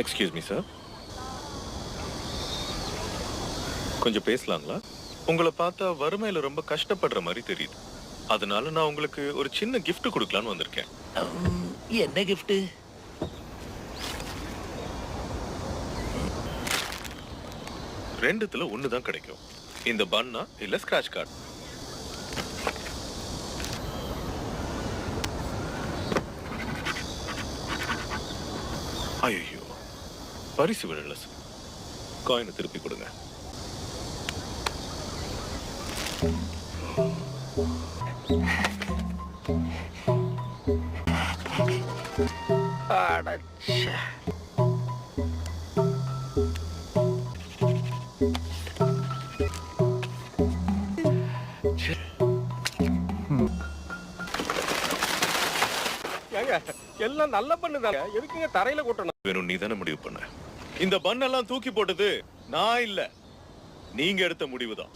Excuse me sir, கொஞ்சம் பேசலாங்களா? உங்களை பார்த்தா வறுமையில ரொம்ப கஷ்டப்படுற மாதிரி தெரியுது. அதனால நான் உங்களுக்கு ஒரு சின்ன gift கொடுக்கலான்னு வந்திருக்கேன். என்ன கிஃப்ட்? ரெண்டுத்துல ஒண்ணு தான் கிடைக்கும். இந்த பன்னா இல்ல ஸ்கிராட்ச் கார்டு. ஐயோ, பரிசு விழல சார். காயினை திருப்பி கொடுங்க. எல்லாம் நல்ல பண்ணுதாங்க, எதுக்குங்க தரையில கொட்டணும்? வேணும், நீ தானே முடிவு பண்ண. இந்த பன்னெல்லாம் தூக்கி போட்டது நான் இல்ல, நீங்க எடுத்த முடிவுதான்.